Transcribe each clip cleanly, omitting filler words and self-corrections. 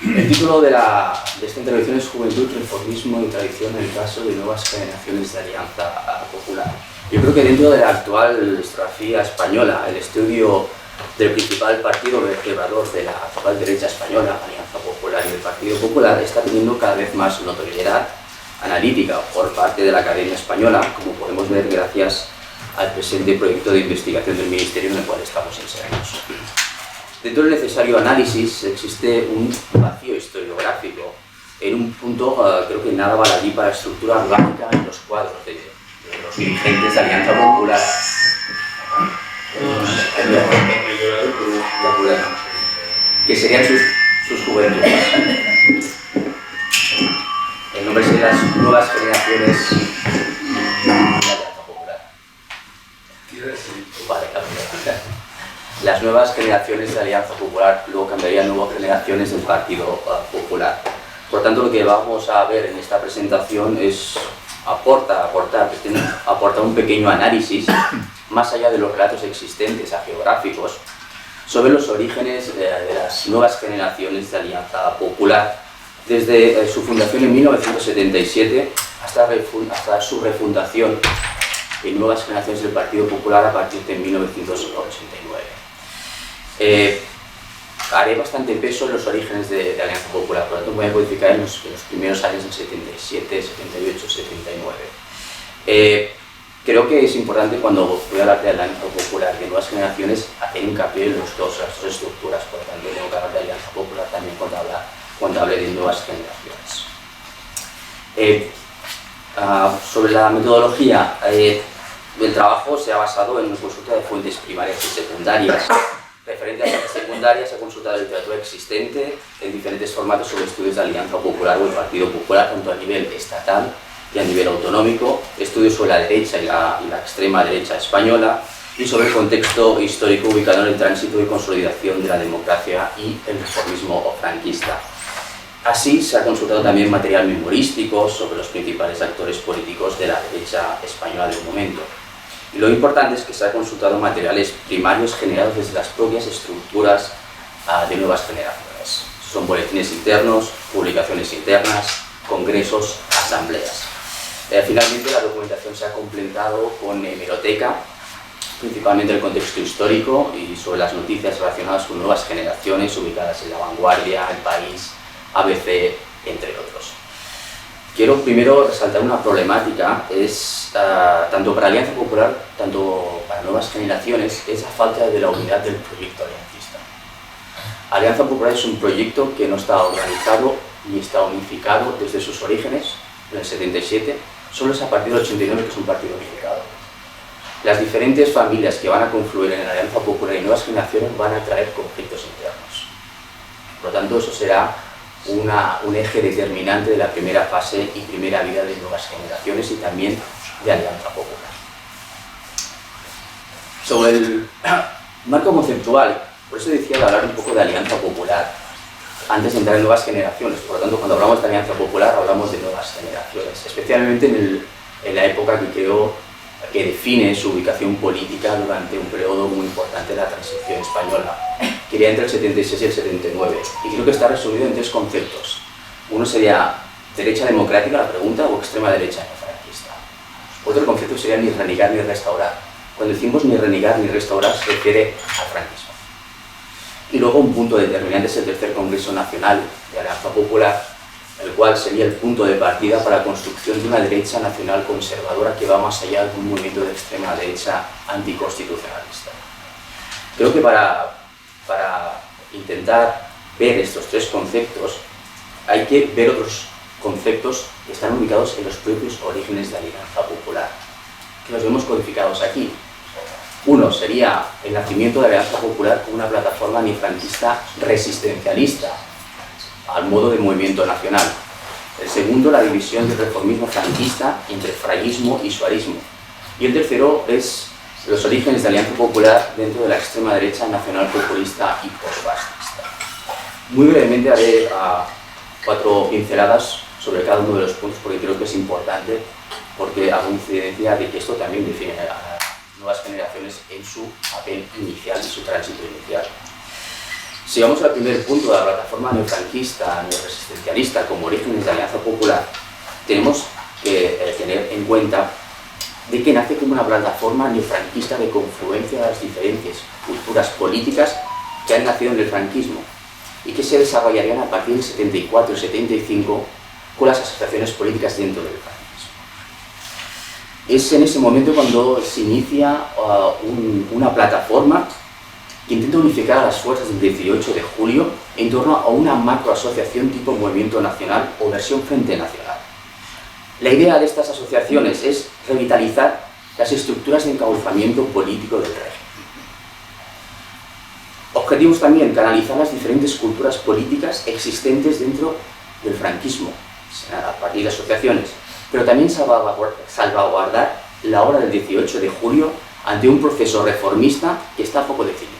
El título de esta intervención es Juventud, Reformismo y Tradición en el caso de nuevas generaciones de Alianza Popular. Yo creo que dentro de la actual historiografía española, el estudio del principal partido vertebrador de la actual derecha española, Alianza Popular y el Partido Popular, está teniendo cada vez más notoriedad analítica por parte de la Academia Española, como podemos ver gracias al presente proyecto de investigación del Ministerio en el cual estamos insertos. Dentro del necesario análisis existe un vacío historiográfico en un punto, creo que nada baladí para la estructura orgánica en los cuadros de los dirigentes de Alianza Popular, que serían sus juventudes. El nombre sería las nuevas generaciones de Alianza Popular. Vale, claro. Las nuevas generaciones de Alianza Popular luego cambiarían nuevas generaciones del Partido Popular. Por tanto, lo que vamos a ver en esta presentación es aporta un pequeño análisis más allá de los relatos existentes geográficos sobre los orígenes de las nuevas generaciones de Alianza Popular desde su fundación en 1977 hasta su refundación en nuevas generaciones del Partido Popular a partir de 1989. Haré bastante peso en los orígenes de Alianza Popular, por lo tanto voy a codificar en los primeros años del 77, 78, 79. Creo que es importante cuando voy a hablar de Alianza Popular de nuevas generaciones hacer hincapié en las dos estructuras, por lo tanto tengo que hablar de Alianza Popular también cuando hable de nuevas generaciones. Sobre la metodología, el trabajo se ha basado en una consulta de fuentes primarias y secundarias. Referente a fuentes secundarias, se ha consultado literatura existente en diferentes formatos sobre estudios de Alianza Popular o el Partido Popular, tanto a nivel estatal y a nivel autonómico, estudios sobre la derecha y la extrema derecha española y sobre el contexto histórico ubicado en el tránsito y consolidación de la democracia y el reformismo franquista. Así, se ha consultado también material memorístico sobre los principales actores políticos de la derecha española del momento. Y lo importante es que se ha consultado materiales primarios generados desde las propias estructuras de nuevas generaciones. Son boletines internos, publicaciones internas, congresos, asambleas. Finalmente, la documentación se ha completado con hemeroteca, principalmente el contexto histórico y sobre las noticias relacionadas con nuevas generaciones ubicadas en La Vanguardia, El País, ABC, entre otros. Quiero primero resaltar una problemática, tanto para Alianza Popular, tanto para nuevas generaciones, es la falta de la unidad del proyecto aliancista. Alianza Popular es un proyecto que no está organizado ni está unificado desde sus orígenes, en el 77, solo es a partir del 89 que es un partido unificado. Las diferentes familias que van a confluir en la Alianza Popular y nuevas generaciones van a traer conflictos internos. Por lo tanto, eso será un eje determinante de la primera fase y primera vida de nuevas generaciones y también de Alianza Popular. Sobre el marco conceptual, por eso decía de hablar un poco de Alianza Popular antes de entrar en nuevas generaciones. Por lo tanto, cuando hablamos de Alianza Popular hablamos de nuevas generaciones, especialmente en la época que define su ubicación política durante un periodo muy importante de la transición española, que iría entre el 76 y el 79, y creo que está resumido en tres conceptos. Uno sería derecha democrática, la pregunta, o extrema derecha neofranquista. Otro concepto sería ni renegar ni restaurar. Cuando decimos ni renegar ni restaurar se refiere al franquismo. Y luego un punto determinante es el tercer Congreso Nacional de Alianza Popular, el cual sería el punto de partida para la construcción de una derecha nacional conservadora que va más allá de un movimiento de extrema derecha anticonstitucionalista. Creo que para intentar ver estos tres conceptos hay que ver otros conceptos que están ubicados en los propios orígenes de la Alianza Popular, que los vemos codificados aquí. Uno sería el nacimiento de la Alianza Popular como una plataforma antifranquista resistencialista, al modo de movimiento nacional. El segundo, la división del reformismo franquista entre fraguismo y suarismo. Y el tercero es los orígenes de Alianza Popular dentro de la extrema derecha nacional populista y posfascista. Muy brevemente haré 4 pinceladas sobre cada uno de los puntos porque creo que es importante, porque hago incidencia de que esto también define a las nuevas generaciones en su papel inicial y su tránsito inicial. Si vamos al primer punto de la plataforma neofranquista, neoresistencialista como orígenes de Alianza Popular, tenemos que tener en cuenta de que nace como una plataforma neofranquista de confluencia de las diferentes culturas políticas que han nacido en el franquismo y que se desarrollarían a partir del 74 y 75 con las asociaciones políticas dentro del franquismo. Es en ese momento cuando se inicia una plataforma que intenta unificar a las fuerzas del 18 de julio en torno a una macroasociación tipo Movimiento Nacional o versión Frente Nacional. La idea de estas asociaciones es revitalizar las estructuras de encauzamiento político del régimen. Objetivos también, canalizar las diferentes culturas políticas existentes dentro del franquismo, a partir de asociaciones, pero también salvaguardar la obra del 18 de julio ante un proceso reformista que está poco definido.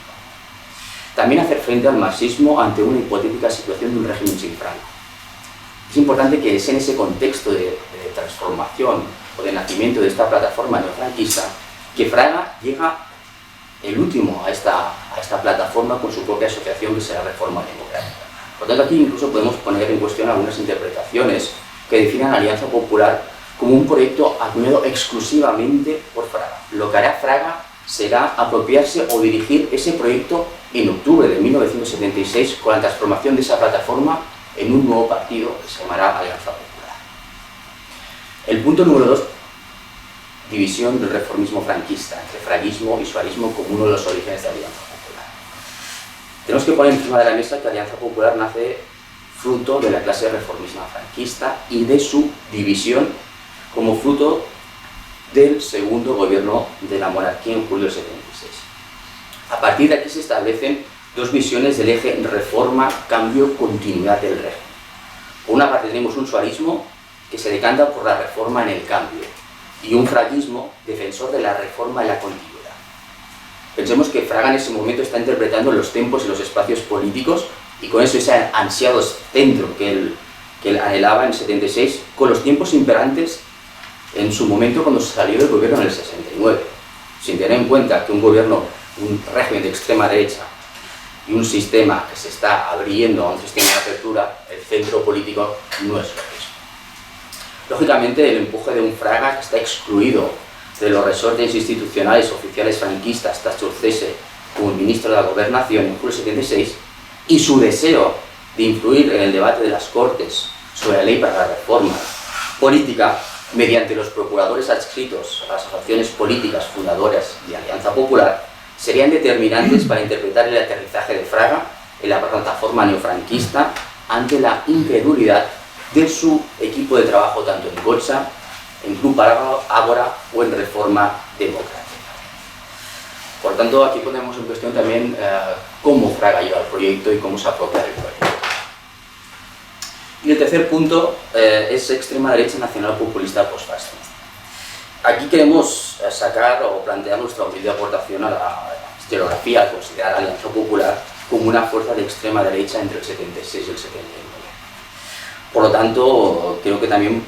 También hacer frente al marxismo ante una hipotética situación de un régimen sin Franco. Es importante que es en ese contexto de transformación o de nacimiento de esta plataforma neofranquista que Fraga llega el último a esta plataforma con su propia asociación que será Reforma Democrática. Por lo tanto, aquí incluso podemos poner en cuestión algunas interpretaciones que definen a Alianza Popular como un proyecto acuñado exclusivamente por Fraga. Lo que hará Fraga será apropiarse o dirigir ese proyecto en octubre de 1976 con la transformación de esa plataforma en un nuevo partido que se llamará Alianza Popular. El punto número 2, división del reformismo franquista entre fraguismo y suarismo como uno de los orígenes de Alianza Popular. Tenemos que poner encima de la mesa que Alianza Popular nace fruto de la clase reformista franquista y de su división como fruto del segundo gobierno de la monarquía en julio del 76. A partir de aquí se establecen dos visiones del eje reforma, cambio, continuidad del régimen. Por una parte tenemos un suarismo que se decanta por la reforma en el cambio y un fraguismo defensor de la reforma y la continuidad. Pensemos que Fraga en ese momento está interpretando los tiempos y los espacios políticos y con eso ese ansiado centro que él anhelaba en el 76 con los tiempos imperantes en su momento cuando salió del gobierno en el 69, sin tener en cuenta que un régimen de extrema derecha y un sistema que se está abriendo a un sistema de apertura, el centro político no es lo mismo. Lógicamente, el empuje de un Fraga que está excluido de los resortes institucionales oficiales franquistas tras su cese como ministro de la Gobernación en julio del 76 y su deseo de influir en el debate de las Cortes sobre la ley para la reforma política mediante los procuradores adscritos a las asociaciones políticas fundadoras de Alianza Popular serían determinantes para interpretar el aterrizaje de Fraga en la plataforma neofranquista ante la incredulidad de su equipo de trabajo tanto en Gotcha, en Club Ágora o en Reforma Democrática. Por tanto, aquí ponemos en cuestión también cómo Fraga lleva el proyecto y cómo se apropia del proyecto. Y el tercer punto es extrema derecha nacional populista postfascista. Aquí queremos sacar o plantear nuestra humilde aportación a la historiografía, a considerar a Alianza Popular como una fuerza de extrema derecha entre el 76 y el 79. Por lo tanto, creo que también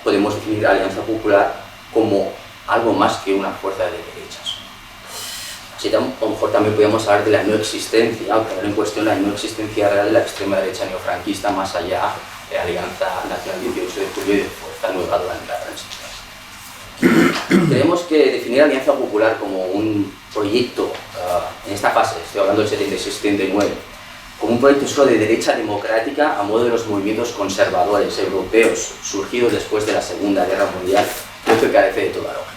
podemos definir a Alianza Popular como algo más que una fuerza de derechas. Así a lo mejor también podemos hablar de la no existencia, o poner en cuestión la no existencia real de la extrema derecha neofranquista más allá de la Alianza Nacional 18 de julio y de Fuerza Nueva durante la transición. Tenemos que definir a Alianza Popular como un proyecto, en esta fase, estoy hablando del 76-79, como un proyecto solo de derecha democrática a modo de los movimientos conservadores europeos surgidos después de la Segunda Guerra Mundial, creo que carece de toda lógica.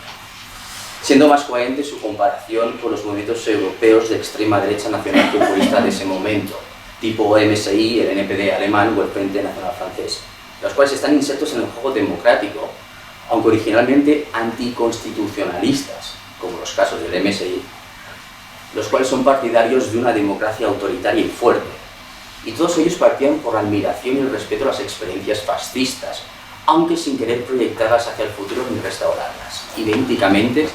Siendo más coherente su comparación con los movimientos europeos de extrema derecha nacional populista de ese momento, tipo MSI, el NPD alemán o el Frente Nacional francés, los cuales están insertos en el juego democrático, aunque originalmente anticonstitucionalistas, como los casos del MSI, los cuales son partidarios de una democracia autoritaria y fuerte, y todos ellos partían por la admiración y el respeto a las experiencias fascistas, aunque sin querer proyectarlas hacia el futuro ni restaurarlas, idénticamente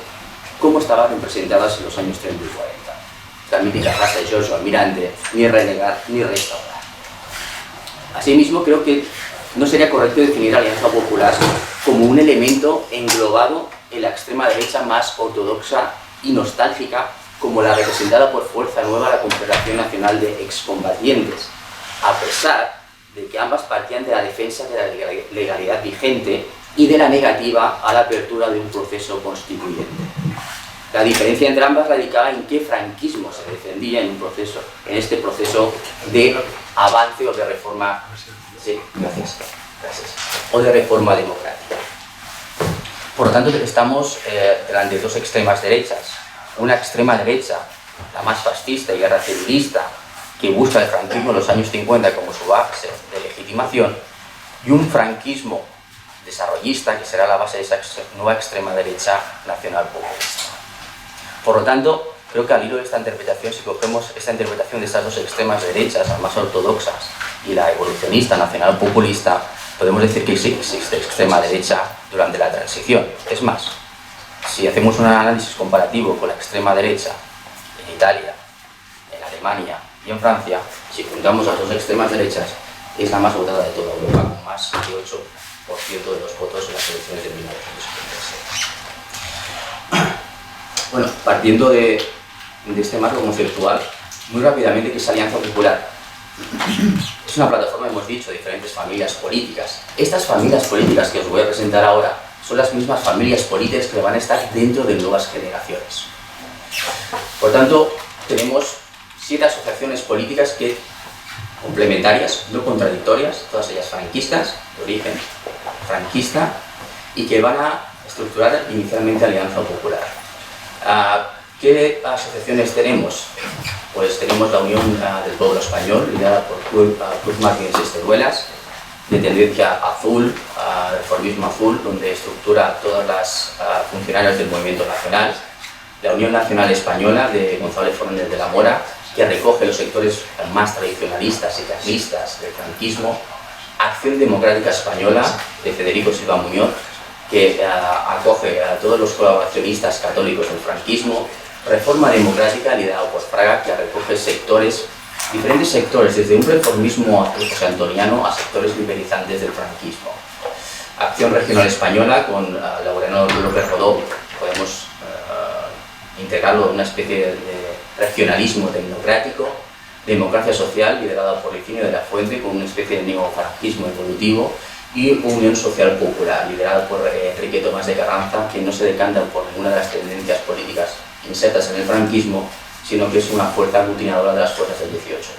como estaban representadas en los años 30 y 40. La mítica frase de Giorgio Almirante, ni renegar ni restaurar. Asimismo, creo que no sería correcto definir a Alianza Popular como un elemento englobado en la extrema derecha más ortodoxa y nostálgica como la representada por Fuerza Nueva, la Confederación Nacional de Excombatientes, a pesar de que ambas partían de la defensa de la legalidad vigente y de la negativa a la apertura de un proceso constituyente. La diferencia entre ambas radicaba en qué franquismo se defendía en este proceso de avance o de reforma, sí, gracias, o de reforma democrática. Por lo tanto, estamos delante de dos extremas derechas. Una extrema derecha, la más fascista y guerra civilista, que busca el franquismo en los años 50 como su base de legitimación, y un franquismo desarrollista que será la base de esa nueva extrema derecha nacional populista. Por lo tanto, creo que al hilo de esta interpretación, si cogemos esta interpretación de estas dos extremas derechas, las más ortodoxas, y la evolucionista nacional populista, podemos decir que sí existe extrema derecha durante la transición. Es más, si hacemos un análisis comparativo con la extrema derecha en Italia, en Alemania y en Francia, si juntamos las dos extremas derechas, es la más votada de toda Europa, con más de 8% de los votos en las elecciones de 1977. Bueno, partiendo de este marco conceptual, muy rápidamente, ¿qué es Alianza Popular? Es una plataforma, hemos dicho, de diferentes familias políticas. Estas familias políticas que os voy a presentar ahora son las mismas familias políticas que van a estar dentro de nuevas generaciones. Por tanto, tenemos 7 asociaciones políticas complementarias, no contradictorias, todas ellas franquistas, de origen franquista, y que van a estructurar inicialmente Alianza Popular. ¿Qué asociaciones tenemos? Pues tenemos la Unión del Pueblo Español, liderada por Cruz Martínez Esteruelas, de tendencia azul, reformismo azul, donde estructura a todas las funcionarios del movimiento nacional. La Unión Nacional Española, de González Fernández de la Mora, que recoge los sectores más tradicionalistas y carlistas del franquismo. Acción Democrática Española, de Federico Silva Muñoz, que acoge a todos los colaboracionistas católicos del franquismo. Reforma Democrática, liderado por Fraga, que recoge diferentes sectores, desde un reformismo antoniano a sectores liberalizantes del franquismo. Acción Regional Española, con Laureano López Rodó, podemos integrarlo en una especie de regionalismo democrático. Democracia Social, liderada por Higinio de la Fuente, con una especie de neofranquismo evolutivo. Y Unión Social Popular, liderada por Enrique Tomás de Carranza, que no se decanta por ninguna de las tendencias políticas insertas en el franquismo, sino que es una fuerza aglutinadora de las fuerzas del 18 de julio.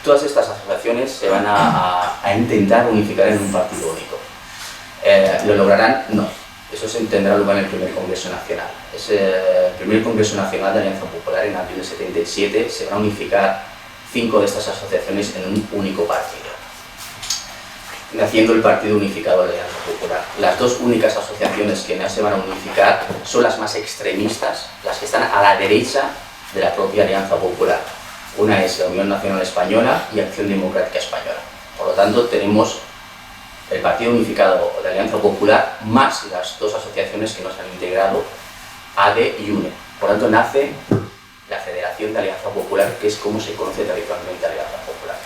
Todas estas asociaciones se van a intentar unificar en un partido único. ¿Lo lograrán? No. Eso se tendrá lugar en el primer Congreso Nacional. El primer Congreso Nacional de Alianza Popular, en abril del 77, se van a unificar 5 de estas asociaciones en un único partido, naciendo el Partido Unificado de Alianza Popular. Las dos únicas asociaciones que no se van a unificar son las más extremistas, las que están a la derecha de la propia Alianza Popular. Una es la Unión Nacional Española y Acción Democrática Española. Por lo tanto, tenemos el Partido Unificado de Alianza Popular más las dos asociaciones que nos han integrado, ADE y UNE. Por lo tanto, nace la Federación de Alianza Popular, que es como se conoce tradicionalmente Alianza Popular,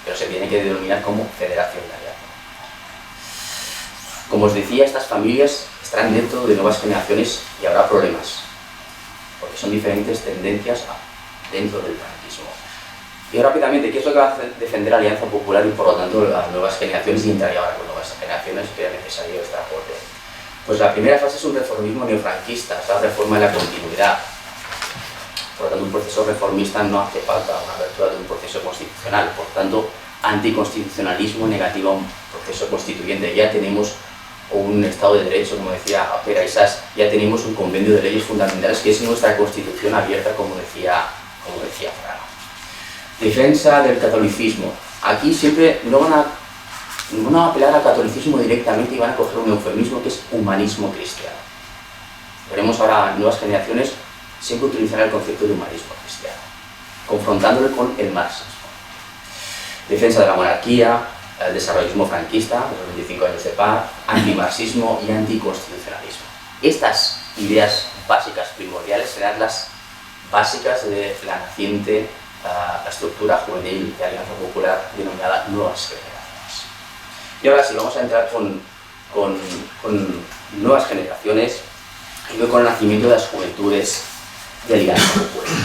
pero se tiene que denominar como Federación de Alianza. Como os decía, estas familias estarán dentro de nuevas generaciones y habrá problemas, porque son diferentes tendencias dentro del franquismo. Y rápidamente, ¿qué es lo que va a defender Alianza Popular y por lo tanto las nuevas generaciones? Y entraría ahora con nuevas generaciones, que era necesario este aporte. Pues la primera fase es un reformismo neofranquista, es la reforma de la continuidad. Por lo tanto, un proceso reformista no hace falta una apertura de un proceso constitucional. Por tanto, anticonstitucionalismo negativo a un proceso constituyente. Ya tenemos un Estado de Derecho, como decía Pere Aissas, ya tenemos un convenio de leyes fundamentales que es nuestra Constitución abierta, como decía Fraga. Defensa del catolicismo. Aquí siempre no van a apelar al catolicismo directamente y van a coger un eufemismo que es humanismo cristiano. Veremos ahora nuevas generaciones siempre utilizar el concepto de humanismo cristiano, confrontándolo con el marxismo. Defensa de la monarquía, el desarrollismo franquista, los 25 años de paz, antimarxismo y anticonstitucionalismo. Estas ideas básicas, primordiales, serán las básicas de la naciente estructura juvenil de Alianza Popular denominada Nuevas Generaciones. Y ahora sí, vamos a entrar con nuevas generaciones. y luego con el nacimiento de las Juventudes de Alianza Popular.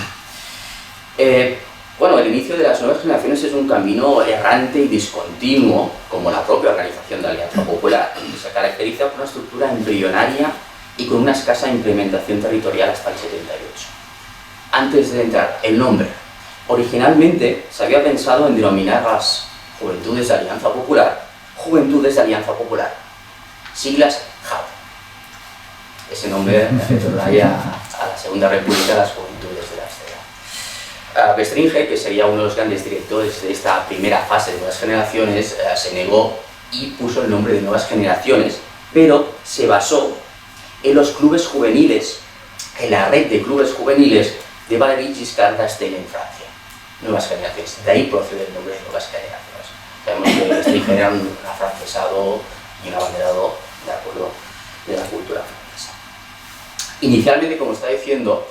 Bueno, el inicio de las nuevas generaciones es un camino errante y discontinuo, como la propia organización de Alianza Popular, que se caracteriza por una estructura embrionaria y con una escasa implementación territorial hasta el 78. Antes de entrar, el nombre. Originalmente se había pensado en denominar a las Juventudes de Alianza Popular, Juventudes de Alianza Popular, siglas JAP. Ese nombre retornaría a la Segunda República, las Juventudes de la Estela. Bestringe, que sería uno de los grandes directores de esta primera fase de Nuevas Generaciones, se negó y puso el nombre de Nuevas Generaciones, pero se basó en los clubes juveniles, en la red de clubes juveniles de Valéry Giscard d'Estaing en Francia. Nuevas Generaciones, de ahí procede el nombre de Nuevas Generaciones. Sabemos que Bestringe era un afrancesado y un abanderado, de acuerdo, de la cultura francesa. Inicialmente, como está diciendo,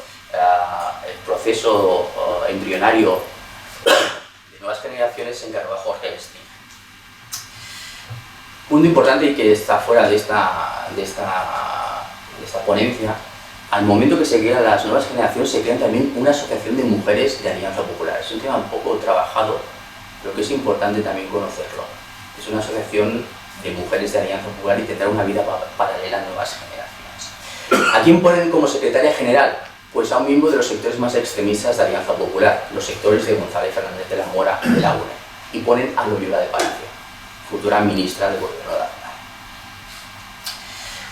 el proceso embrionario de Nuevas Generaciones se encargó a Jorge Bestringe. Punto importante y que está fuera de esta ponencia: al momento que se crean las Nuevas Generaciones se crea también una asociación de mujeres de Alianza Popular. Es un tema un poco trabajado, pero que es importante también conocerlo. Es una asociación de mujeres de Alianza Popular y tendrá una vida paralela a Nuevas Generaciones. ¿A quién ponen como secretaria general? Pues a un miembro de los sectores más extremistas de Alianza Popular, los sectores de González Fernández de la Mora de la UNE, y ponen a Loyola de Palacio, futura ministra de Gobierno de Aznar.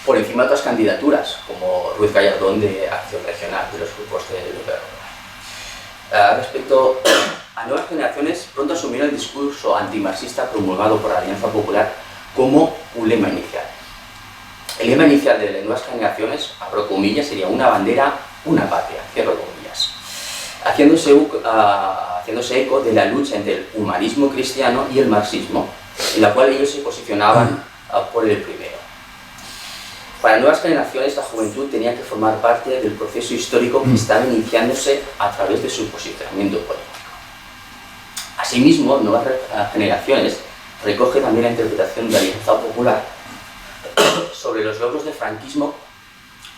Por encima de otras candidaturas, como Ruiz Gallardón de Acción Regional, de los grupos de Loyola. Respecto a Nuevas Generaciones, pronto asumieron el discurso antimarxista promulgado por la Alianza Popular como un lema inicial. El lema inicial de las Nuevas Generaciones, abro comillas, sería una bandera, una patria, cierro comillas, haciéndose eco de la lucha entre el humanismo cristiano y el marxismo, en la cual ellos se posicionaban por el primero. Para Nuevas Generaciones, la juventud tenía que formar parte del proceso histórico que estaba iniciándose a través de su posicionamiento político. Asimismo, Nuevas Generaciones recoge también la interpretación de Alianza Popular sobre los logros del franquismo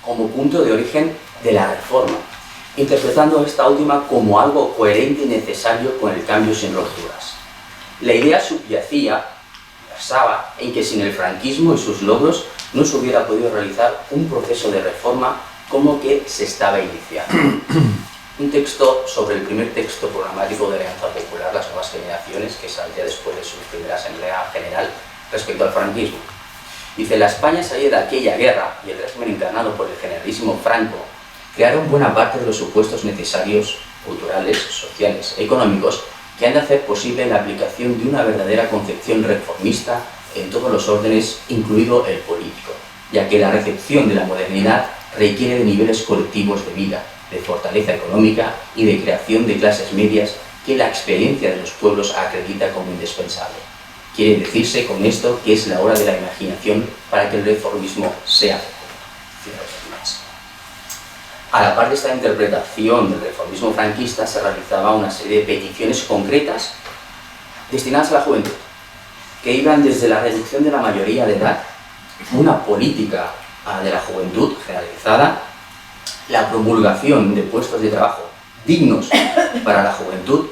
como punto de origen de la reforma, interpretando esta última como algo coherente y necesario con el cambio sin rupturas. La idea basaba en que sin el franquismo y sus logros no se hubiera podido realizar un proceso de reforma como que se estaba iniciando. Un texto sobre el primer texto programático de Alianza Popular, las Nuevas Generaciones, que saldría después de su primera asamblea general respecto al franquismo. Dice: la España salida de aquella guerra y el régimen encarnado por el generalísimo Franco crearon buena parte de los supuestos necesarios, culturales, sociales, económicos, que han de hacer posible la aplicación de una verdadera concepción reformista en todos los órdenes, incluido el político, ya que la recepción de la modernidad requiere de niveles colectivos de vida, de fortaleza económica y de creación de clases medias que la experiencia de los pueblos acredita como indispensable. Quiere decirse con esto que es la hora de la imaginación para que el reformismo sea fecundo. A la par de esta interpretación del reformismo franquista se realizaba una serie de peticiones concretas destinadas a la juventud, que iban desde la reducción de la mayoría de edad, una política de la juventud generalizada, la promulgación de puestos de trabajo dignos para la juventud,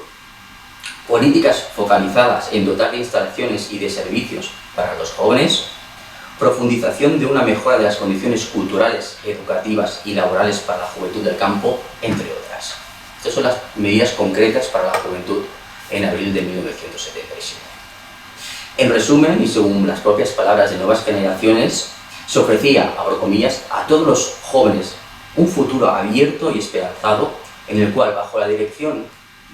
políticas focalizadas en dotar de instalaciones y de servicios para los jóvenes, profundización de una mejora de las condiciones culturales, educativas y laborales para la juventud del campo, entre otras. Estas son las medidas concretas para la juventud en abril de 1977. En resumen, y según las propias palabras de Nuevas Generaciones, se ofrecía, abro comillas, a todos los jóvenes un futuro abierto y esperanzado, en el cual, bajo la dirección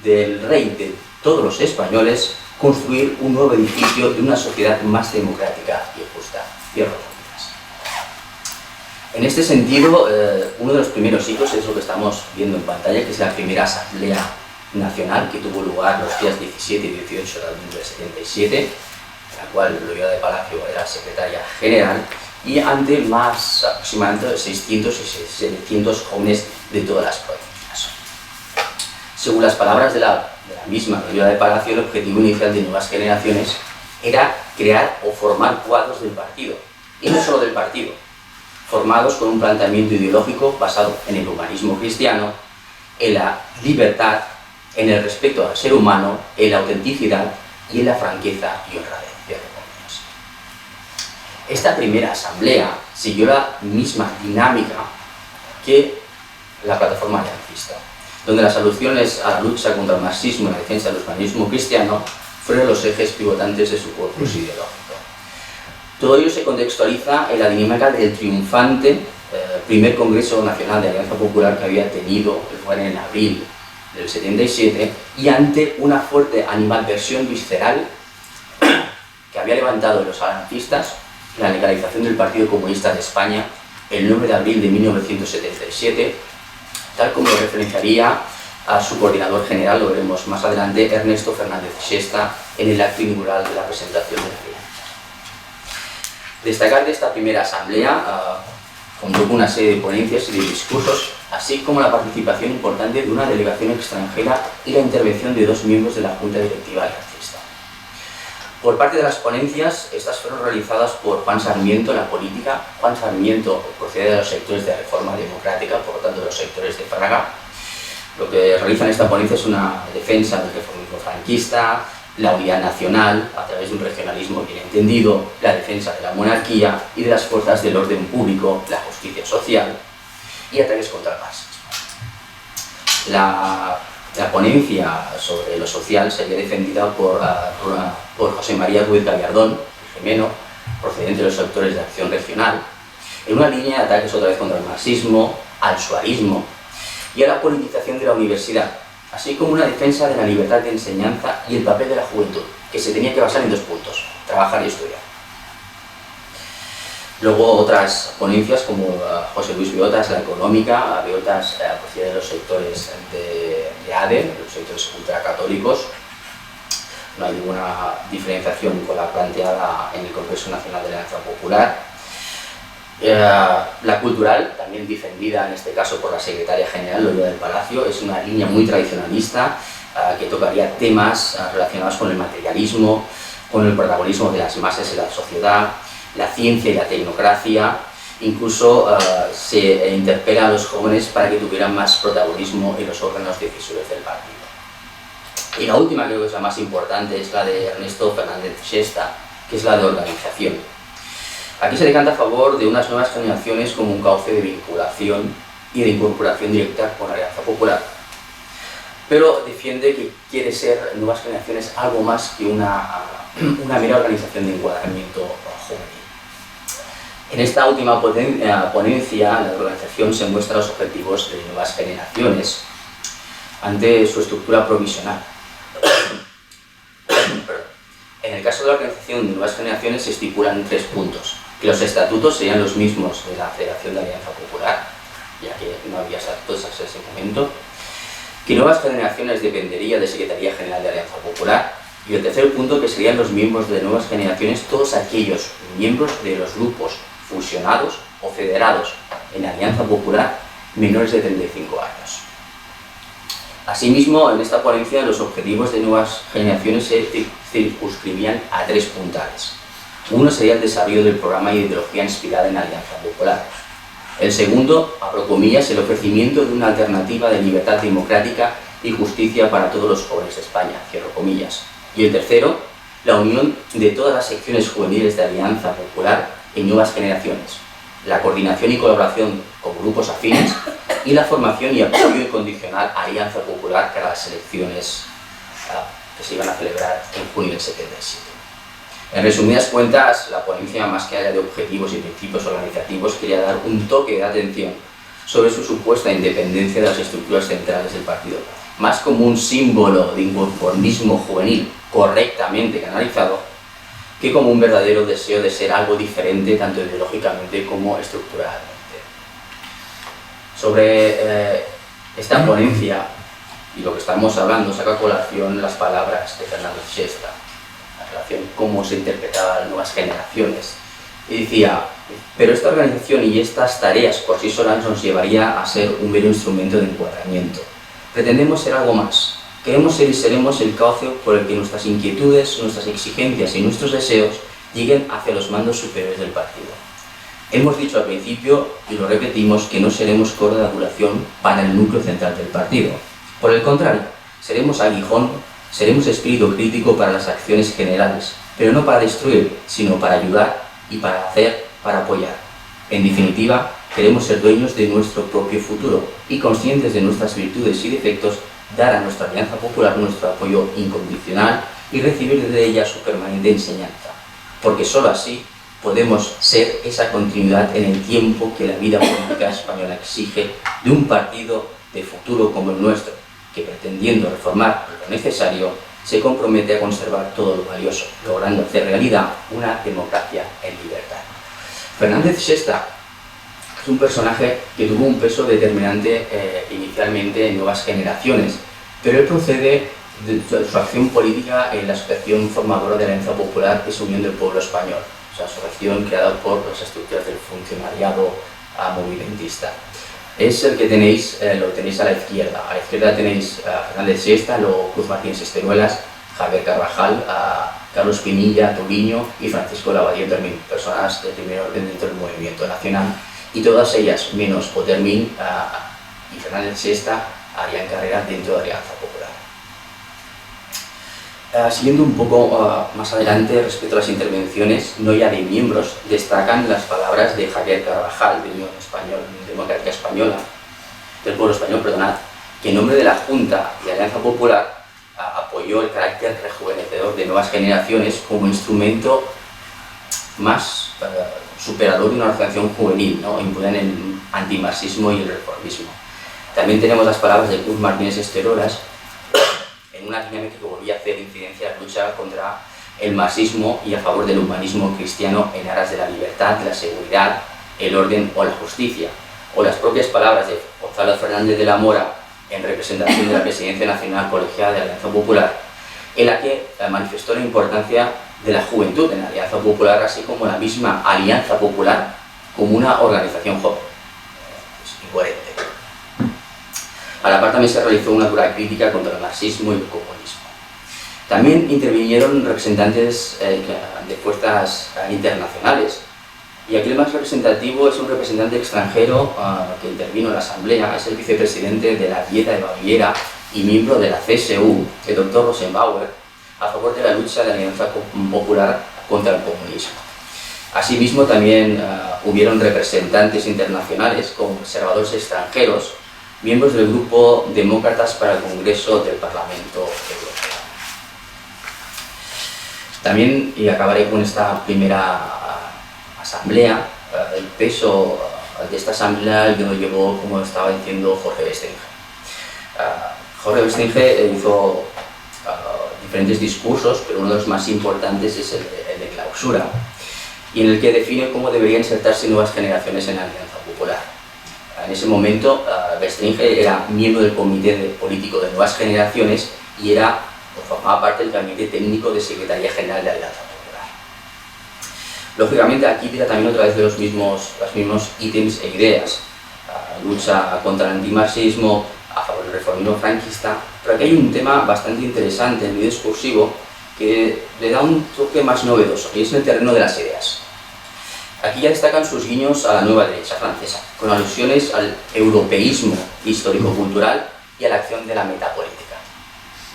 del rey de todos los españoles, construir un nuevo edificio de una sociedad más democrática y justa. Cierro comillas. En este sentido, uno de los primeros hitos es lo que estamos viendo en pantalla, que es la primera Asamblea Nacional que tuvo lugar los días 17 y 18 de abril del 77, en la cual Loyola de Palacio era secretaria general, y ante más aproximadamente de 600 y 700 jóvenes de todas las provincias. Según las palabras de la misma Loyola de Palacio, el objetivo inicial de Nuevas Generaciones era crear o formar cuadros del partido, y no solo del partido, formados con un planteamiento ideológico basado en el humanismo cristiano, en la libertad, en el respeto al ser humano, en la autenticidad y en la franqueza y honradez. Esta primera asamblea siguió la misma dinámica que la plataforma aliancista, donde las alusiones a la lucha contra el marxismo y la defensa del humanismo cristiano fueron los ejes pivotantes de su corpus ideológico. Todo ello se contextualiza en la dinámica del triunfante primer Congreso Nacional de Alianza Popular que había tenido lugar en abril del 77 y ante una fuerte animadversión visceral que había levantado los aliancistas la legalización del Partido Comunista de España el 9 de abril de 1977, tal como lo referenciaría a su coordinador general, lo veremos más adelante, Ernesto Fernández Xesta, en el acto inaugural de la presentación de la ley. Destacar de esta primera asamblea contó con una serie de ponencias y de discursos, así como la participación importante de una delegación extranjera y la intervención de 2 miembros de la Junta Directiva aliancista. Por parte de las ponencias, estas fueron realizadas por Juan Sarmiento en la política. Juan Sarmiento procede de los sectores de Reforma Democrática, por lo tanto de los sectores de Fraga. Lo que realiza en esta ponencia es una defensa del reformismo franquista, la unidad nacional a través de un regionalismo bien entendido, la defensa de la monarquía y de las fuerzas del orden público, la justicia social y ataques contra el marxismo. La ponencia sobre lo social sería defendida por José María Ruiz Gallardón, gemeno, procedente de los sectores de Acción Regional, en una línea de ataques otra vez contra el marxismo, al suarismo y a la politización de la universidad, así como una defensa de la libertad de enseñanza y el papel de la juventud, que se tenía que basar en 2 puntos: trabajar y estudiar. Luego otras ponencias como José Luis Beotas, la económica, Beotas procede de los sectores de ADE, los sectores ultracatólicos. No hay ninguna diferenciación con la planteada en el Congreso Nacional de la Alianza Popular. La cultural, también defendida en este caso por la secretaria general, Loyola del Palacio, es una línea muy tradicionalista que tocaría temas relacionados con el materialismo, con el protagonismo de las masas en la sociedad, la ciencia y la tecnocracia. Incluso se interpela a los jóvenes para que tuvieran más protagonismo en los órganos decisores del partido. Y la última, creo que es la más importante, es la de Ernesto Fernández Xesta, que es la de organización. Aquí se decanta a favor de unas nuevas generaciones como un cauce de vinculación y de incorporación directa con la Alianza Popular, pero defiende que quiere ser nuevas generaciones algo más que una mera organización de encuadramiento juvenil. En esta última ponencia, la organización se muestra los objetivos de nuevas generaciones ante su estructura provisional. En el caso de la organización de nuevas generaciones se estipulan 3 puntos: que los estatutos serían los mismos de la Federación de Alianza Popular, ya que no había estatutos hasta ese momento; que nuevas generaciones dependería de Secretaría General de Alianza Popular; y el tercer punto, que serían los miembros de nuevas generaciones todos aquellos miembros de los grupos fusionados o federados en Alianza Popular menores de 35 años. Asimismo, en esta ponencia los objetivos de nuevas generaciones se circunscribían a 3 puntales. Uno sería el desarrollo del programa y ideología inspirada en Alianza Popular. El segundo, abro comillas, el ofrecimiento de una alternativa de libertad democrática y justicia para todos los jóvenes de España, cierro comillas. Y el tercero, la unión de todas las secciones juveniles de Alianza Popular en nuevas generaciones, la coordinación y colaboración con grupos afines y la formación y apoyo incondicional a Alianza Popular para las elecciones que se iban a celebrar en junio del 77. En resumidas cuentas, la ponencia, más que haya de objetivos y principios organizativos, quería dar un toque de atención sobre su supuesta independencia de las estructuras centrales del partido, más como un símbolo de inconformismo juvenil correctamente canalizado, que como un verdadero deseo de ser algo diferente tanto ideológicamente como estructuralmente. Sobre esta ponencia y lo que estamos hablando, saca a colación las palabras de Fernández Xesta, la relación cómo se interpretaban las nuevas generaciones. Y decía: pero esta organización y estas tareas por sí solas nos llevaría a ser un mero instrumento de encuadramiento. Pretendemos ser algo más. Queremos ser y seremos el cauce por el que nuestras inquietudes, nuestras exigencias y nuestros deseos lleguen hacia los mandos superiores del partido. Hemos dicho al principio, y lo repetimos, que no seremos corda de adulación para el núcleo central del partido. Por el contrario, seremos aguijón, seremos espíritu crítico para las acciones generales, pero no para destruir, sino para ayudar y para hacer, para apoyar. En definitiva, queremos ser dueños de nuestro propio futuro y, conscientes de nuestras virtudes y defectos, dar a nuestra Alianza Popular nuestro apoyo incondicional y recibir de ella su permanente enseñanza, porque sólo así podemos ser esa continuidad en el tiempo que la vida política española exige de un partido de futuro como el nuestro, que pretendiendo reformar lo necesario, se compromete a conservar todo lo valioso, logrando hacer realidad una democracia en libertad. Fernández Sesta es un personaje que tuvo un peso determinante inicialmente en Nuevas Generaciones, pero él procede de su acción política en la asociación formadora de la Alianza Popular, que es Unión del Pueblo Español, o sea, asociación creada por las estructuras del funcionariado movimentista. Es el que tenéis, lo tenéis a la izquierda. A la izquierda tenéis a Fernández Sesta, luego Cruz Martínez Esteruelas, Javier Carvajal, a Carlos Pinilla, Touriño y Francisco Lavadier Termín, personas de primer orden dentro del movimiento nacional, y todas ellas, menos Otermín y Fernández Sesta, harían carrera dentro de la Alianza Popular. Siguiendo un poco más adelante respecto a las intervenciones, no ya de miembros, destacan las palabras de Javier Carvajal, de Unión Democrática Española, del Pueblo Español, perdonad, que en nombre de la Junta de Alianza Popular apoyó el carácter rejuvenecedor de Nuevas Generaciones como instrumento más superador de una organización juvenil, ¿no? Imputan el antimarxismo y el reformismo. También tenemos las palabras de Cruz Martínez Esterolas, en una dinámica que volvía a hacer incidencia en la lucha contra el marxismo y a favor del humanismo cristiano en aras de la libertad, la seguridad, el orden o la justicia. O las propias palabras de Gonzalo Fernández de la Mora en representación de la Presidencia Nacional Colegiada de la Alianza Popular, en la que manifestó la importancia de la juventud en la Alianza Popular, así como la misma Alianza Popular como una organización joven. Es incoherente. A la par también se realizó una dura crítica contra el marxismo y el comunismo. También intervinieron representantes de fuerzas internacionales, y aquí el más representativo es un representante extranjero que intervino en la Asamblea, es el vicepresidente de la Dieta de Baviera y miembro de la CSU, el doctor Rosenbauer, a favor de la lucha de la Alianza Popular contra el comunismo. Asimismo, también hubieron representantes internacionales como observadores extranjeros, miembros del grupo Demócratas para el Congreso del Parlamento Europeo. También, y acabaré con esta primera asamblea, el peso de esta asamblea lo llevó, como estaba diciendo, Jorge Westringe. Jorge Westringe hizo diferentes discursos, pero uno de los más importantes es el de clausura, y en el que define cómo deberían insertarse nuevas generaciones en la Alianza Popular. En ese momento, Westringe era miembro del Comité Político de Nuevas Generaciones y formaba parte del Gabinete Técnico de Secretaría General de la Alianza Popular. Lógicamente, aquí tira también otra vez de los mismos ítems e ideas. Lucha contra el antimarxismo, a favor del reformismo franquista, pero aquí hay un tema bastante interesante, muy discursivo, que le da un toque más novedoso, y es en el terreno de las ideas. Aquí ya destacan sus guiños a la nueva derecha francesa, con alusiones al europeísmo histórico-cultural y a la acción de la metapolítica.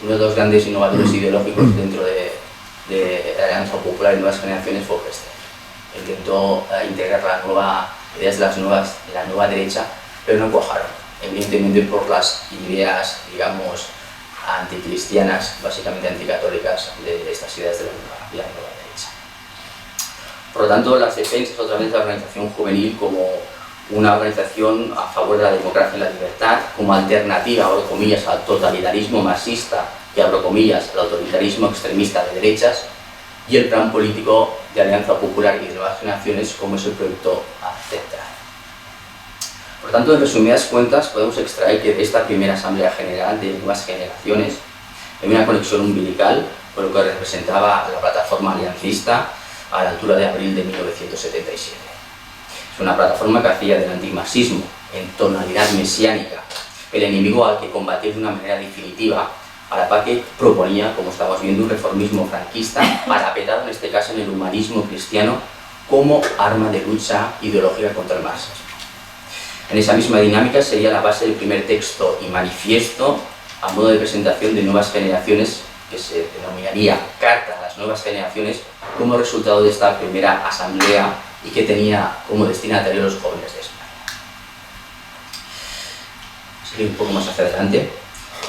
Uno de los grandes innovadores ideológicos dentro de la Alianza Popular y Nuevas Generaciones fue Westringe. Intentó integrar ideas de la nueva derecha, pero no cuajaron, evidentemente por las ideas, digamos, anticristianas, básicamente anticatólicas, de estas ideas de la nueva derecha. Por lo tanto, las defensas otra vez de la organización juvenil como una organización a favor de la democracia y la libertad, como alternativa, abro comillas, al totalitarismo marxista y abro comillas, al autoritarismo extremista de derechas, y el plan político de Alianza Popular y de Nuevas Generaciones como es el proyecto central. Por tanto, en resumidas cuentas, podemos extraer que de esta primera Asamblea General de Nuevas Generaciones hay una conexión umbilical con lo que representaba la plataforma aliancista a la altura de abril de 1977. Es una plataforma que hacía del antimarxismo, en tonalidad mesiánica, el enemigo al que combatir de una manera definitiva, a la par que proponía, como estamos viendo, un reformismo franquista, parapetado en este caso en el humanismo cristiano, como arma de lucha ideológica contra el marxismo. En esa misma dinámica sería la base del primer texto y manifiesto a modo de presentación de nuevas generaciones, que se denominaría Carta a las Nuevas Generaciones, como resultado de esta primera asamblea y que tenía como destinatario los jóvenes de España. Seguir un poco más hacia adelante.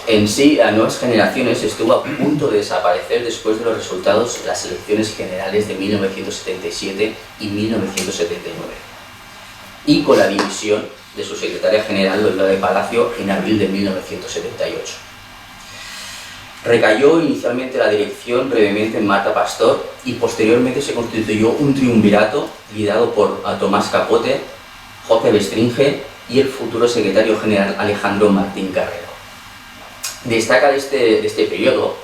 En sí, las Nuevas Generaciones estuvo a punto de desaparecer después de los resultados de las elecciones generales de 1977 y 1979, y con la dimisión de su secretaria general, Loyola de Palacio, en abril de 1978. Recayó inicialmente la dirección brevemente en Marta Pastor y posteriormente se constituyó un triunvirato liderado por Tomás Capote, José Bestringe y el futuro secretario general Alejandro Martín Carrero. Destaca de este periodo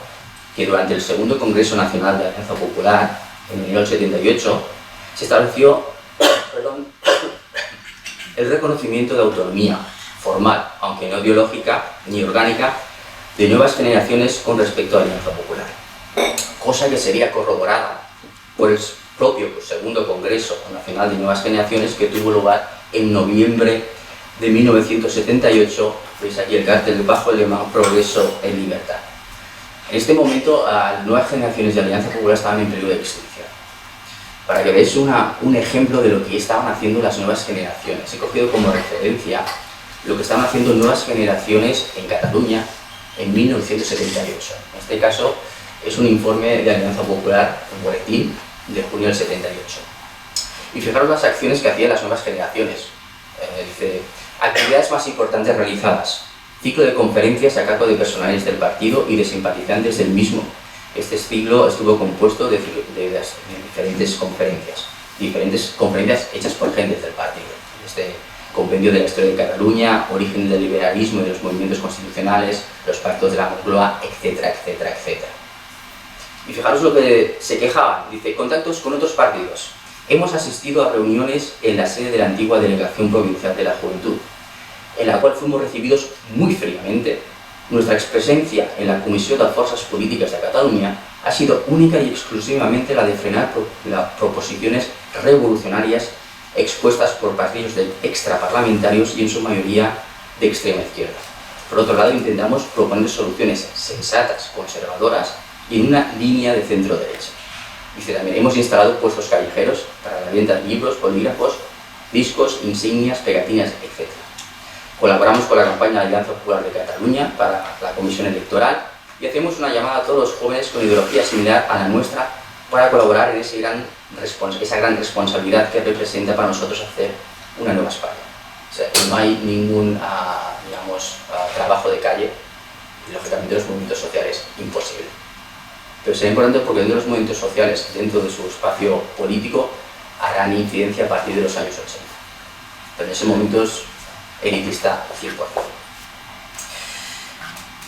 que durante el segundo Congreso Nacional de la Alianza Popular, en enero del 78, se estableció el reconocimiento de autonomía formal, aunque no ideológica ni orgánica, de nuevas generaciones con respecto a la Alianza Popular, cosa que sería corroborada por el propio segundo Congreso Nacional de Nuevas Generaciones, que tuvo lugar en noviembre de 1978, veis aquí el cartel bajo el lema Progreso en Libertad. En este momento, las nuevas generaciones de Alianza Popular estaban en peligro de extinción. Para que veáis un ejemplo de lo que estaban haciendo las nuevas generaciones, he cogido como referencia lo que estaban haciendo nuevas generaciones en Cataluña en 1978. En este caso es un informe de Alianza Popular, un boletín de junio del 78. Y fijaros las acciones que hacían las nuevas generaciones. Dice, actividades más importantes realizadas, ciclo de conferencias a cargo de personales del partido y de simpatizantes del mismo. Este ciclo estuvo compuesto de diferentes conferencias hechas por gentes del partido. Este compendio de la historia de Cataluña, origen del liberalismo y de los movimientos constitucionales, los pactos de la Moncloa, etcétera, etcétera, etcétera. Y fijaros lo que se quejaban, dice, contactos con otros partidos. Hemos asistido a reuniones en la sede de la antigua Delegación Provincial de la Juventud, en la cual fuimos recibidos muy fríamente. Nuestra presencia en la Comisión de Fuerzas Políticas de Cataluña ha sido única y exclusivamente la de frenar las proposiciones revolucionarias expuestas por partidos extraparlamentarios y en su mayoría de extrema izquierda. Por otro lado, intentamos proponer soluciones sensatas, conservadoras y en una línea de centro-derecha. Dice también, hemos instalado puestos callejeros para la venta de libros, bolígrafos, discos, insignias, pegatinas, etc. Colaboramos con la campaña de Alianza Popular de Cataluña para la Comisión Electoral y hacemos una llamada a todos los jóvenes con ideología similar a la nuestra para colaborar en esa gran responsabilidad que representa para nosotros hacer una nueva España. O sea, no hay ningún trabajo de calle y lógicamente los movimientos sociales imposible. Pero será importante porque dentro de los movimientos sociales, dentro de su espacio político, harán incidencia a partir de los años 80. Pero en ese momento es elitista 100%.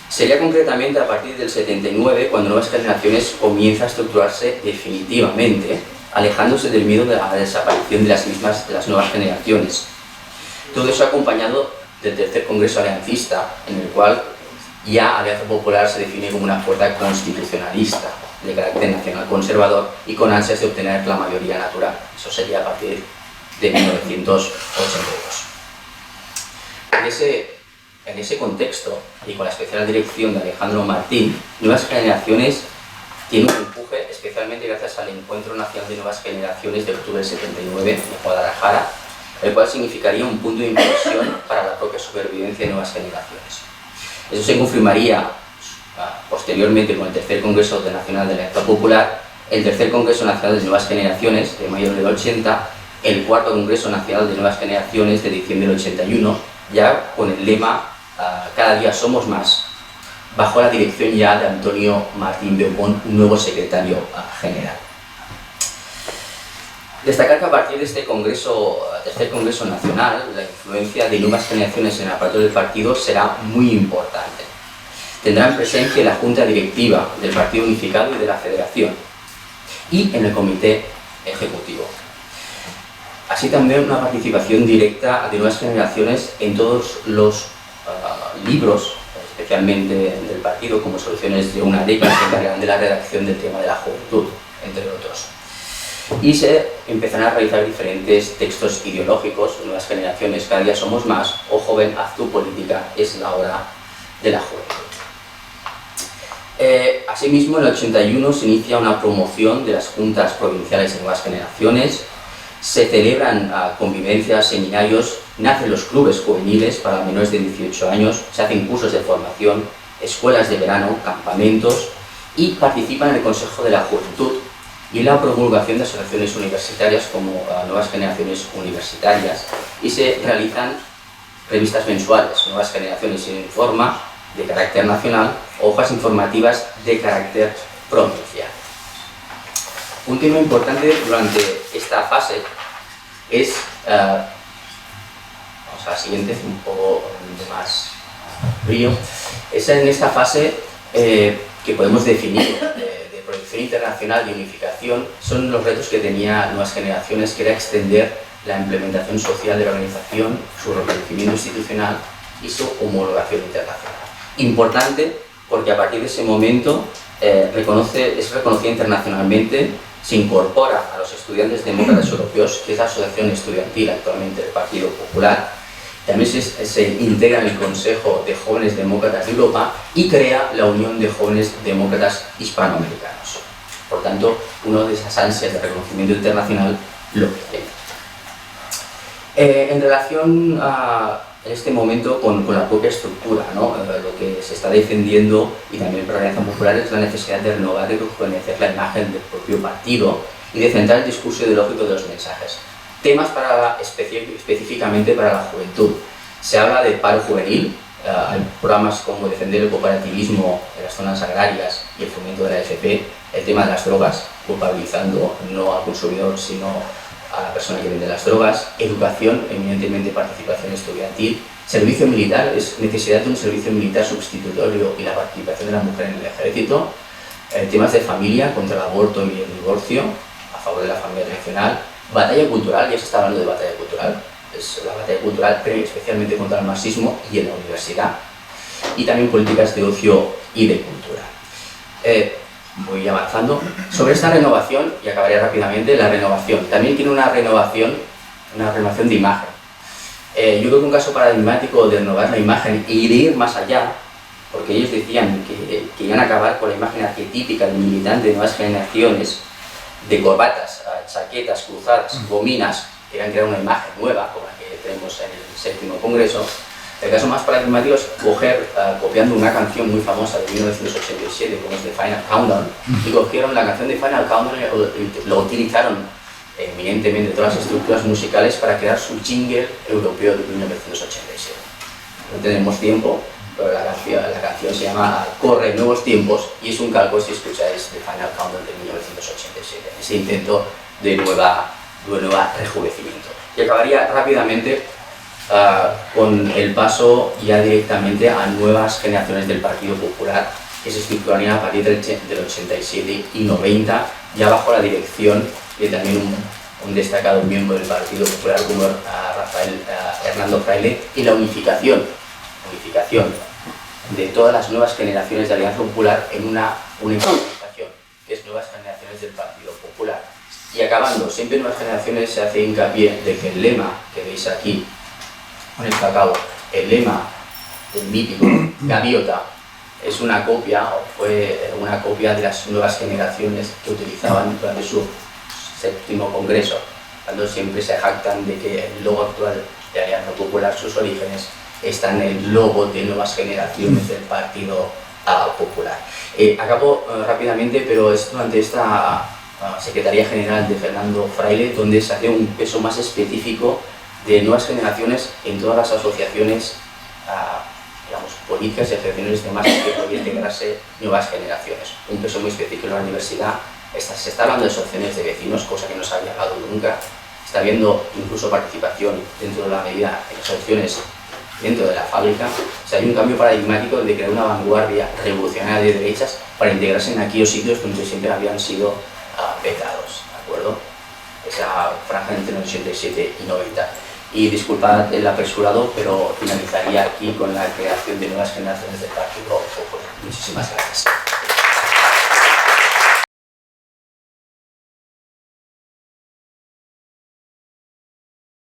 Sería concretamente a partir del 79 cuando Nuevas Generaciones comienza a estructurarse definitivamente, alejándose del miedo de la desaparición de las nuevas generaciones. Todo eso acompañado del tercer Congreso Aliancista, en el cual ya Alianza Popular se define como una fuerza constitucionalista de carácter nacional conservador y con ansias de obtener la mayoría natural. Eso sería a partir de 1982. En ese contexto y con la especial dirección de Alejandro Martín, Nuevas Generaciones tiene un empuje especialmente gracias al Encuentro Nacional de Nuevas Generaciones de octubre del 79 en Guadalajara, el cual significaría un punto de inflexión para la propia supervivencia de Nuevas Generaciones. Eso se confirmaría posteriormente con el tercer Congreso Nacional de la Alianza Popular, el tercer Congreso Nacional de Nuevas Generaciones de mayo del 80, el cuarto Congreso Nacional de Nuevas Generaciones de diciembre del 81, ya con el lema Cada día somos más, bajo la dirección ya de Antonio Martín Beaumont, un nuevo secretario general. Destacar que a partir de este tercer Congreso Nacional, la influencia de Nuevas Generaciones en el aparato del partido será muy importante. Tendrán presencia en la Junta Directiva del Partido Unificado y de la Federación y en el Comité Ejecutivo. Así también una participación directa de Nuevas Generaciones en todos los libros, especialmente del partido, como Soluciones de una década, se encargarán de la redacción del tema de la juventud, entre otros. y se empezarán a realizar diferentes textos ideológicos, nuevas generaciones, cada día somos más, o joven, haz tu política, es la hora de la juventud. Asimismo, en el 81 se inicia una promoción de las juntas provinciales de nuevas generaciones, se celebran convivencias, seminarios, nacen los clubes juveniles para menores de 18 años, se hacen cursos de formación, escuelas de verano, campamentos y participan en el Consejo de la Juventud y en la promulgación de asociaciones universitarias como Nuevas Generaciones Universitarias, y se realizan revistas mensuales, Nuevas Generaciones en Informa, de carácter nacional, o hojas informativas de carácter provincial. Un tema importante durante esta fase es, vamos a la siguiente, un poco de más brillo, es en esta fase que podemos definir de proyección internacional y unificación, son los retos que tenía Nuevas Generaciones, que era extender la implementación social de la organización, su reconocimiento institucional y su homologación internacional. Importante porque a partir de ese momento es reconocida internacionalmente, se incorpora a los estudiantes demócratas europeos, que es la asociación estudiantil actualmente del Partido Popular, también se integra en el Consejo de Jóvenes Demócratas de Europa y crea la Unión de Jóvenes Demócratas Hispanoamericanos. Por tanto, una de esas ansias de reconocimiento internacional lo que tiene. En relación en este momento con la propia estructura, ¿no? Lo que se está defendiendo y también por la Alianza Popular es la necesidad de renovar y rejuvenecer la imagen del propio partido y de centrar el discurso ideológico de los mensajes. Temas específicamente para la juventud. Se habla de paro juvenil, hay programas como defender el cooperativismo en las zonas agrarias y el fomento de la AFP, el tema de las drogas, culpabilizando no al consumidor sino a la persona que vende las drogas, educación, evidentemente participación estudiantil, servicio militar, es necesidad de un servicio militar sustitutorio y la participación de la mujer en el ejército, temas de familia, contra el aborto y el divorcio, a favor de la familia tradicional, batalla cultural, ya se está hablando de batalla cultural, es la batalla cultural, pero especialmente contra el marxismo y en la universidad, y también políticas de ocio y de cultura. Voy avanzando. Sobre esta renovación, y acabaré rápidamente, la renovación. También tiene una renovación de imagen. Yo creo que un caso paradigmático de renovar la imagen e ir más allá, porque ellos decían que iban a acabar con la imagen arquetípica del militante de nuevas generaciones, de corbatas, chaquetas, cruzadas, gominas, querían crear una imagen nueva, como la que tenemos en el 7º Congreso. El caso más paradigmático es copiando una canción muy famosa de 1987, como es The Final Countdown, y cogieron la canción de Final Countdown y lo utilizaron eminentemente todas las estructuras musicales para crear su jingle europeo de 1987. No tenemos tiempo, pero la canción se llama Corre Nuevos Tiempos y es un calco si escucháis The Final Countdown de 1987, ese intento de nueva rejuvenecimiento. Y acabaría rápidamente con el paso ya directamente a nuevas generaciones del Partido Popular, que se estructurarían a partir del 87 y 90, ya bajo la dirección de también un destacado miembro del Partido Popular como Hernando Fraile, y la unificación de todas las nuevas generaciones de Alianza Popular en una organización, que es Nuevas Generaciones del Partido Popular. Y acabando, siempre en Nuevas Generaciones se hace hincapié de que el lema que veis aquí, con el cacao, el lema del mítico Gaviota, es una copia, o fue una copia de las nuevas generaciones que utilizaban durante su 7º Congreso, cuando siempre se jactan de que el logo actual de Alianza Popular, sus orígenes, están en el logo de Nuevas Generaciones del Partido Popular. Acabo rápidamente, pero es durante esta Secretaría General de Fernando Fraile donde se hace un peso más específico de nuevas generaciones en todas las asociaciones digamos, políticas y asociaciones de masas que podrían integrarse nuevas generaciones. Un peso muy específico en la universidad. Se está hablando de asociaciones de vecinos, cosa que no se había hablado nunca. Está habiendo incluso participación dentro de la medida en asociaciones dentro de la fábrica. O sea, hay un cambio paradigmático de crear una vanguardia revolucionaria de derechas para integrarse en aquellos sitios donde siempre habían sido vetados, ¿de acuerdo? Esa franja entre el 87 y 90. Y disculpad el apresurado, pero finalizaría aquí con la creación de nuevas generaciones del Partido Popular. Muchísimas gracias.